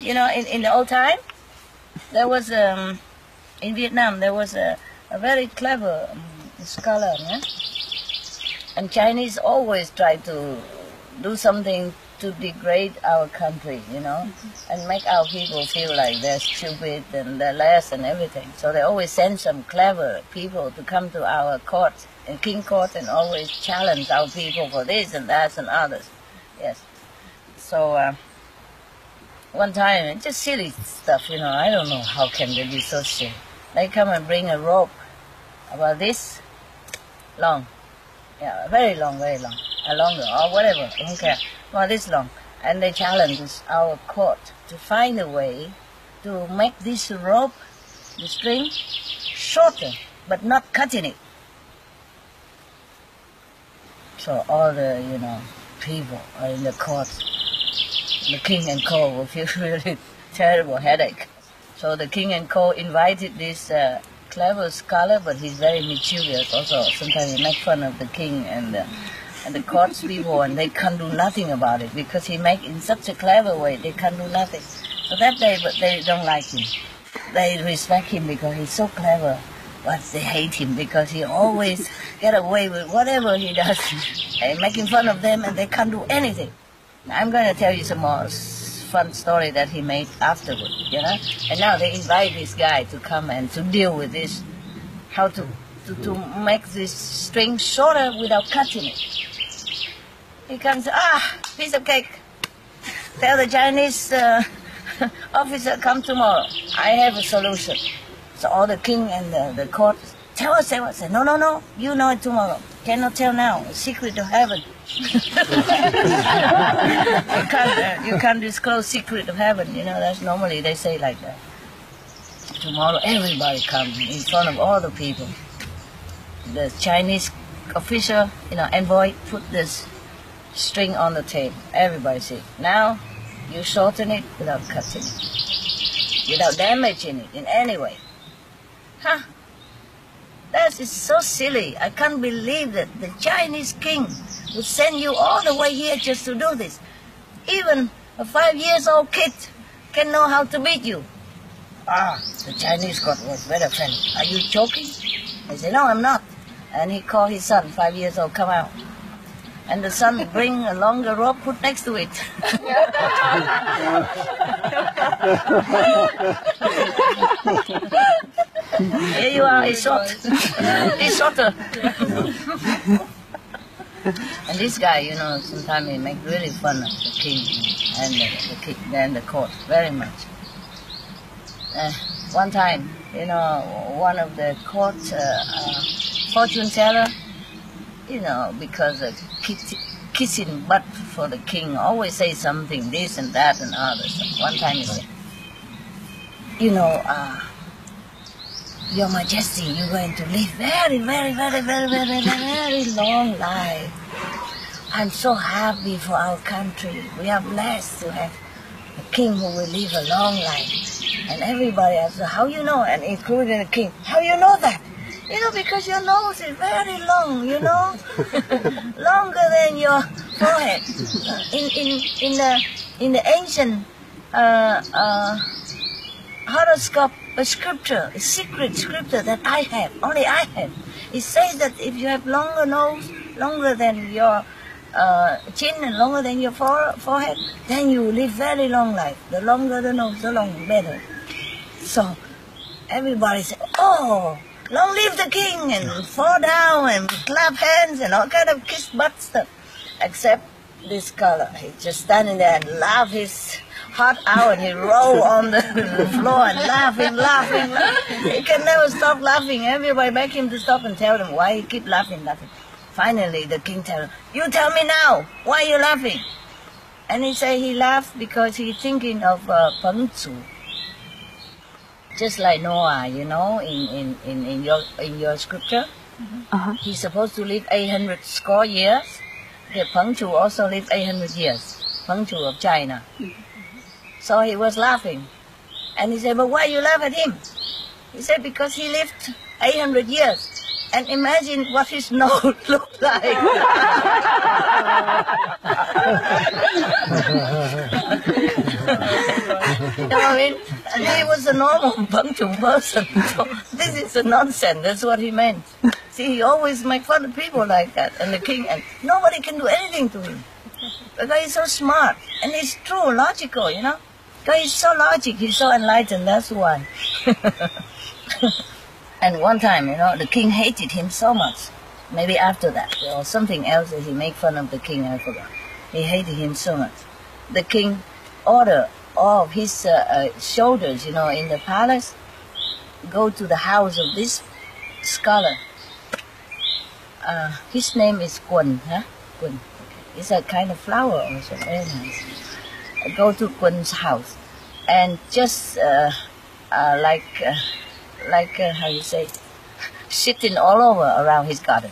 You know, in the old time, there was, in Vietnam, there was a very clever scholar, yeah? And Chinese always try to do something to degrade our country, you know, and make our people feel like they're stupid and they're less and everything. So they always send some clever people to come to our court, and king court, and always challenge our people for this and that and others. Yes. So one time, it's just silly stuff, you know, I don't know how can they be so silly. They come and bring a rope about this long. Yeah, very long, longer, or whatever, I don't care. Well, this long. And they challenge our court to find a way to make this rope, the string, shorter, but not cutting it. So all the, you know, people are in the court. The king and co will feel really terrible headache. So the king and co invited this clever scholar, but he's very mischievous also. Sometimes he makes fun of the king and the court's people, and they can't do nothing about it because he makes in such a clever way, they can't do nothing. So that day, but they don't like him. They respect him because he's so clever, but they hate him because he always get away with whatever he does. They're making fun of them and they can't do anything. I'm going to tell you some more fun story that he made afterward, you know. And now they invite this guy to come and to deal with this, how to make this string shorter without cutting it. He comes, piece of cake. Tell the Chinese officer, come tomorrow. I have a solution. So all the king and the court, tell us. Say, no, you know it tomorrow. Cannot tell now, a secret of heaven. You can't disclose secret of heaven, you know, that's normally they say like that. Tomorrow everybody comes in front of all the people. The Chinese official, you know, envoy, put this string on the table. Everybody see. Now you shorten it without cutting it, without damaging it in any way. That is so silly. I can't believe that the Chinese king would send you all the way here just to do this. Even a 5-year-old kid can know how to beat you. The Chinese court was very offended. Are you joking? I said, no, I'm not. And he called his son, 5 years old, come out. And the son bring a longer rope, put next to it. Here you are, it's short. It's shorter. And this guy, you know, sometimes he make really fun of the king and the court, very much. One time, you know, one of the court fortune teller, you know, because of kissing butt for the king, always say something, this and that and others. One time he said, you know, Your Majesty, you're going to live very, very, very, very, very, very long life. I'm so happy for our country. We are blessed to have a king who will live a long life. And everybody asks, how you know? And including the king, how you know that? You know, because your nose is very long, you know, longer than your forehead. In the ancient horoscope, a scripture, a secret scripture that I have, only I have. It says that if you have longer nose, longer than your chin and longer than your forehead, then you will live very long life. The longer the nose, the longer, better. So everybody said, oh, long live the king, and fall down and clap hands and all kind of kiss butt stuff. Except this scholar, he just standing there and laugh his heart out, and he roll on the floor and laughing. He can never stop laughing. Everybody beg him to stop and tell him why he keep laughing. Finally, the king tells him, you tell me now, why you laughing? And he say he laughed because he's thinking of Peng Zu. Just like Noah, you know, in your scripture. He's supposed to live 800 score years. The Peng Zu also lived 800 years. Peng Zu of China. So he was laughing. And he said, but why you laugh at him? He said, because he lived 800 years. And imagine what his nose looked like. You know what I mean? And he was a normal, punctual person. So this is a nonsense. That's what he meant. See, he always make fun of people like that. And the king, and nobody can do anything to him. The guy is so smart. And it's true, logical, you know. The guy is so logical. He's so enlightened. That's why. And one time, you know, the king hated him so much. Maybe after that, or something else that he made fun of the king, I forgot. He hated him so much. The king ordered all of his soldiers, you know, in the palace, go to the house of this scholar. His name is Quỳnh, huh? Quỳnh. It's a kind of flower also, very nice. Go to Quỳnh's house and just how you say, sitting all over around his garden.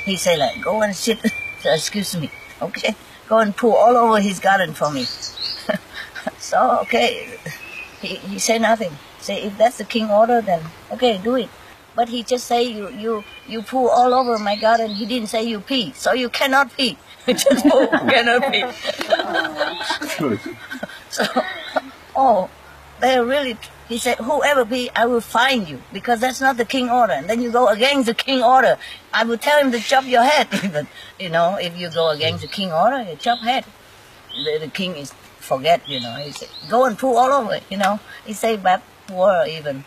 He said, like, go and sit, excuse me, okay? Go and poo all over his garden for me. So, okay, he said nothing. Say, if that's the king order, then, okay, do it. But he just say, you poo all over my garden. He didn't say you pee, so you cannot pee. Just poo, cannot pee. So, they're really... He said, whoever be, I will fine you, because that's not the king order. And then you go against the king order. I will tell him to chop your head even. You know, if you go against the king order, you chop head. The king is forget, you know. He said, go and poo all over, you know. He say bad word even.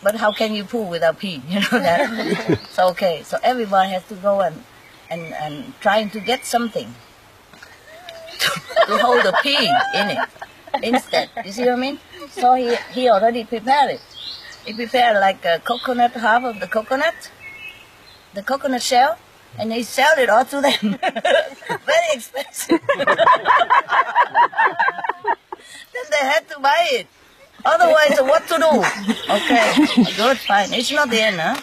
But how can you poo without pee? You know that? So, okay, so everybody has to go and trying to get something to hold the pee in it instead. You see what I mean? So he already prepared it. He prepared like a coconut, half of the coconut shell, and he sold it all to them. Very expensive. Then they had to buy it. Otherwise, what to do? Okay, good, fine. It's not the end, huh?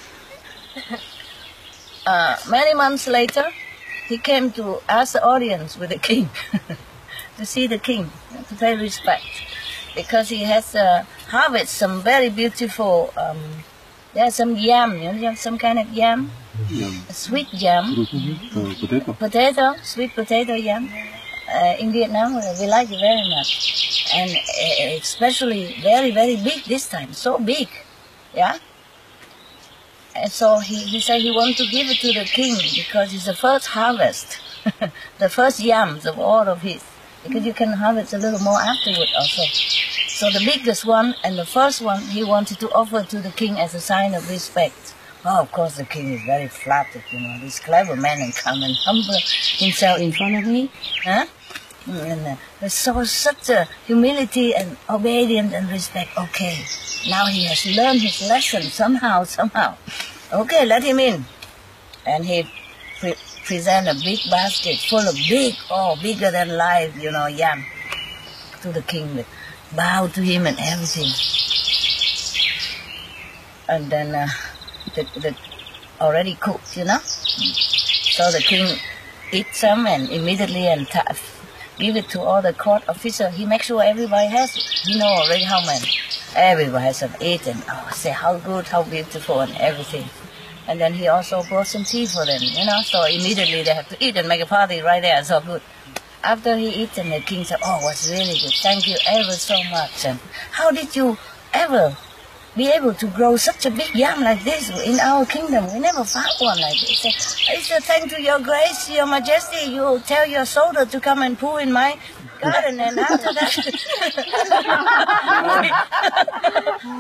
Many months later, he came to ask the audience with the king, to see the king, to pay respect. Because he has harvested some very beautiful, there's some yam, you know, some kind of yam, a sweet yam, potato, sweet potato yam. In Vietnam, we like it very much. And especially very, very big this time, so big, yeah? And so he said he wanted to give it to the king because it's the first harvest, the first yams of all of his. Because you can harvest a little more afterward also. So the biggest one and the first one he wanted to offer to the king as a sign of respect. Oh, of course the king is very flattered, you know, this clever man and come and humble himself in front of me. Huh? And there's such a humility and obedience and respect. Okay, now he has learned his lesson somehow. Okay, let him in. And he present a big basket full of bigger than life, you know, yam to the king. Bow to him and everything. And then the already cooked, you know. So the king eat some and immediately give it to all the court officers. He makes sure everybody has it. He know already how many. Everybody has some eaten. Oh, say how good, how beautiful and everything. And then he also brought some tea for them, you know. So immediately they have to eat and make a party right there. So good. After he eaten, the king said, oh, it was really good. Thank you ever so much. And how did you ever be able to grow such a big yam like this in our kingdom? We never found one like this. It's a thanks to your grace, your majesty. You tell your soldier to come and poo in my garden, and after that,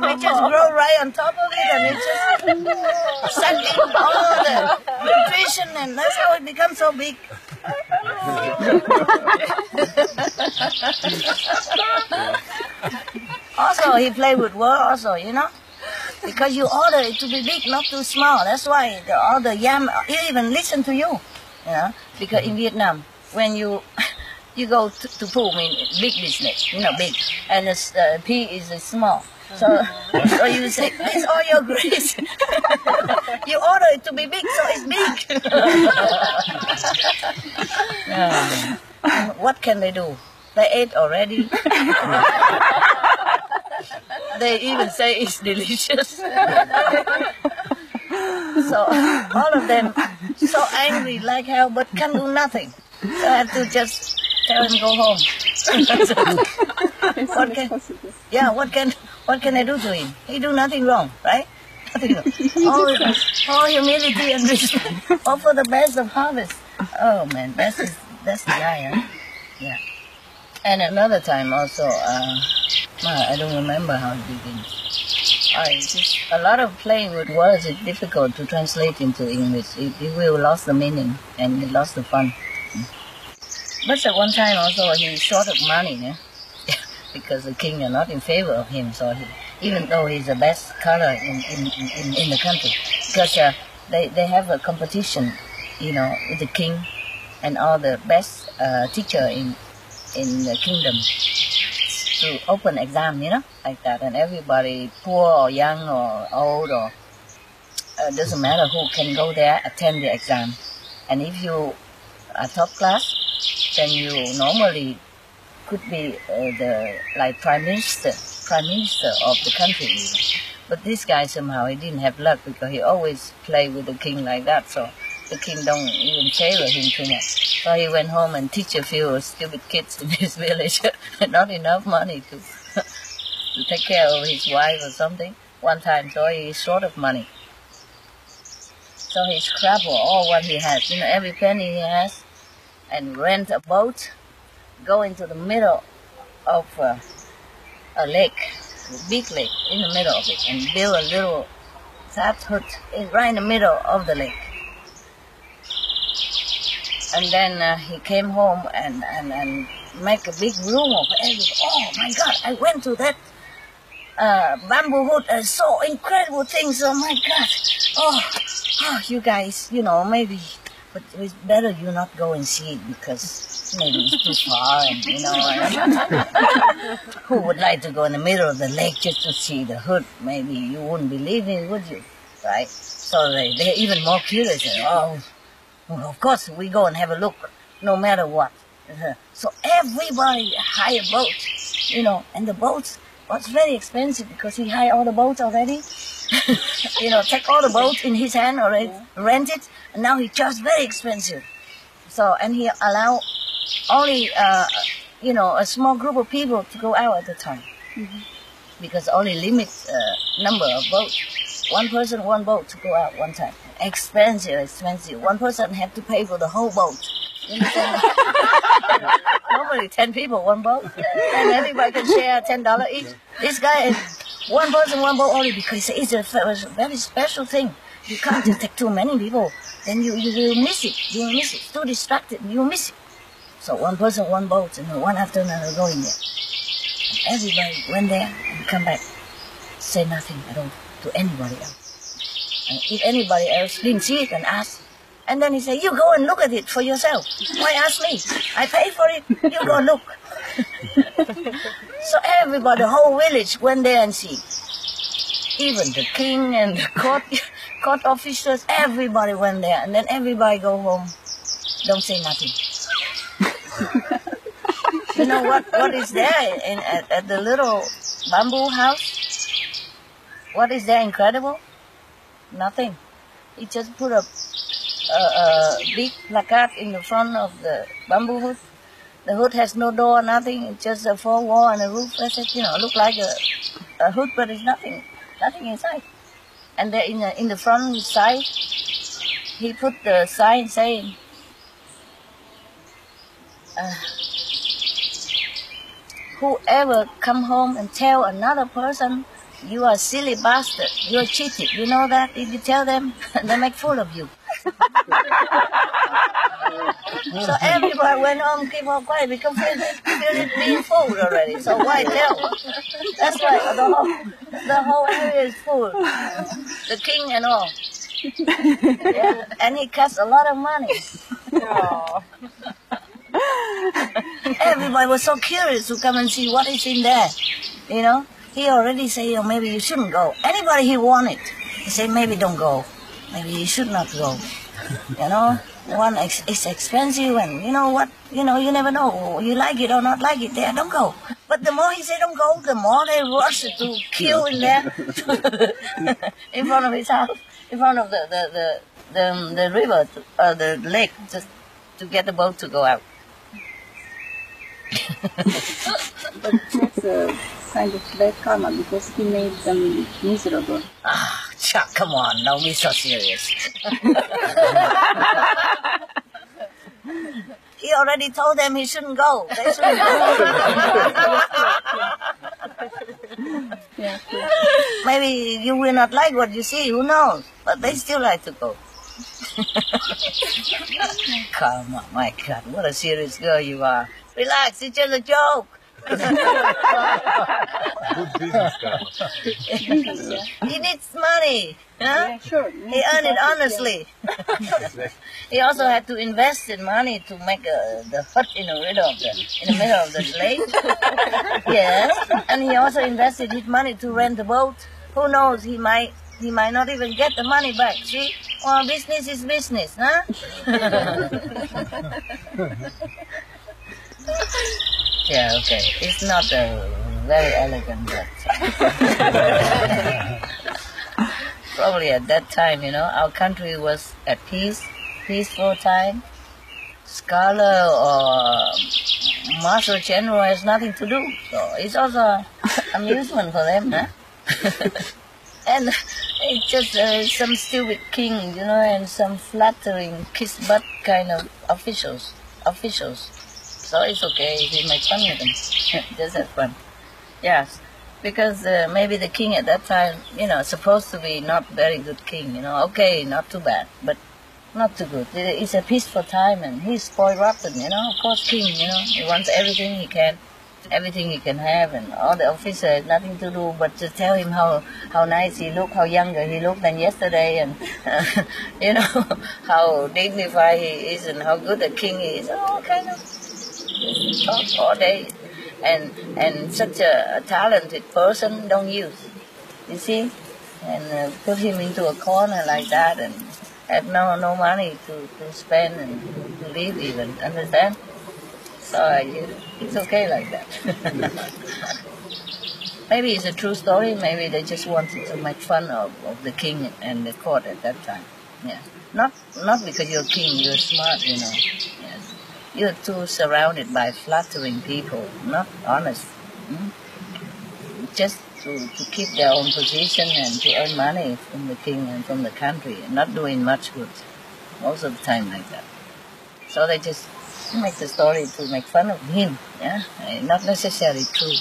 we just grow right on top of it, and it just sucking all the nutrition, and that's how it becomes so big. Also, he played with words also, you know, because you order it to be big, not too small. That's why all the yam even listen to you, you know, because in Vietnam, when you go to poo, mean big business, you know, big, and the pea is small. So you say, it's all your grace. You order it to be big, so it's big. What can they do? They ate already. They even say it's delicious. So all of them so angry like hell, but can't do nothing. So I have to just tell him go home. What can I do to him? He do nothing wrong, right? Nothing wrong. All humility and respect. All for the best of harvest. Oh man, that's the guy, huh? Yeah. And another time also, I don't remember how it begins. Just a lot of playing with words is difficult to translate into English. It will lose the meaning and it lost the fun. But at one time also he's short of money, yeah? Because the king are not in favor of him. So even though he's the best scholar in the country, because they have a competition, with the king and all the best teacher in the kingdom to open exam, like that. And everybody, poor or young or old or doesn't matter who can go there, attend the exam. And if you are top class, then you normally could be the prime minister of the country. But this guy somehow he didn't have luck because he always played with the king like that. So the king don't even favor him too much. So he went home and teach a few stupid kids in his village. Not enough money to take care of his wife or something. One time, so he's short of money. So he scrabbled all what he has, every penny he has, and rent a boat, go into the middle of a lake, a big lake, in the middle of it, and build a little thatched hut right in the middle of the lake. And then he came home and make a big room of everything. Oh my God, I went to that bamboo hut and saw incredible things. Oh my God. Oh, you guys, maybe, but it's better you not go and see it because maybe it's too far. And, who would like to go in the middle of the lake just to see the hut? Maybe you wouldn't believe it, would you? Right? So they're even more curious. Well, of course, we go and have a look, no matter what. So everybody hire a boat, and the boats was very expensive because he hired all the boats already. Take all the boats in his hand already, rent it, and now he charged very expensive. So, and he allowed only, a small group of people to go out at the time. Mm-hmm. Because only limit number of boats. One person, one boat to go out one time. Expensive. One person had to pay for the whole boat. Normally 10 people, one boat. And everybody can share $10 each. This guy is one person, one boat only because it's a very special thing. You can't just take too many people. Then you miss it. You miss it. It's too distracted. You miss it. So one person, one boat, and one after another going there. And everybody went there and come back. Say nothing at all to anybody else. And if anybody else didn't see it, then ask. And then he said, you go and look at it for yourself. Why ask me? I pay for it. You go look. So everybody, the whole village went there and see. Even the king and the court officers, everybody went there. And then everybody go home. Don't say nothing. You know what is there at the little bamboo house? What is there incredible? Nothing. He just put a big placard in the front of the bamboo hut. The hut has no door, nothing. It's just a four wall and a roof. That's it. Look like a hut, but it's nothing inside. And there in the front side, he put the sign saying, whoever come home and tell another person, you are a silly bastard, you are cheated. You know that? If you tell them, they make fool of you. So everybody went home, keep on quiet, because feeling being fooled already. So why tell? That's why the whole area is full. The king and all. Yeah. And he costs a lot of money. Oh. Everybody was so curious to come and see what is in there. He already said, maybe you shouldn't go. Anybody he wanted, he said, maybe don't go. Maybe you should not go. One is expensive, and you know what? You never know. You like it or not like it. There, don't go. But the more he said don't go, the more they rush to kill in there in front of his house. in front of the river, the lake, just to get the boat to go out. But that's a kind of bad karma because he made them miserable. Ah, Chuck, come on, don't be so serious. He already told them he shouldn't go. They shouldn't go. Yeah, yeah. Maybe you will not like what you see, who knows? But they still like to go. Come on, my God, what a serious girl you are. Relax, it's just a joke. Good business guy. He needs money. Huh? Yeah, sure. He earned it honestly. He also had to invest in money to make the hut in the middle of the lake. Yes, and he also invested his money to rent the boat. Who knows? He might not even get the money back. See, well, business is business, huh? Yeah, okay. It's not very elegant, but probably at that time, our country was at peaceful time. Scholar or Marshal General has nothing to do, so it's also amusement for them, huh? And it's just some stupid king, and some flattering kiss butt kind of officials. So it's okay if you make fun of them. Just have fun. Yes, because maybe the king at that time, supposed to be not very good king, okay, not too bad, but not too good. It's a peaceful time and he's spoiled rotten, of course king, he wants everything he can have, and all the officers had nothing to do but to tell him how nice he looked, how younger he looked than yesterday, and how dignified he is and how good a king he is, all kind of talk all day, and such a talented person don't use, you see, and put him into a corner like that and have no money to spend and to live even, understand? So it's okay like that. Maybe it's a true story, maybe they just wanted to make fun of the king and the court at that time. Yeah. Not because you're king, you're smart, Yes. You're too surrounded by flattering people, not honest. Just to keep their own position and to earn money from the king and from the country, and not doing much good most of the time like that. So they just make the story to make fun of him, yeah, not necessarily true.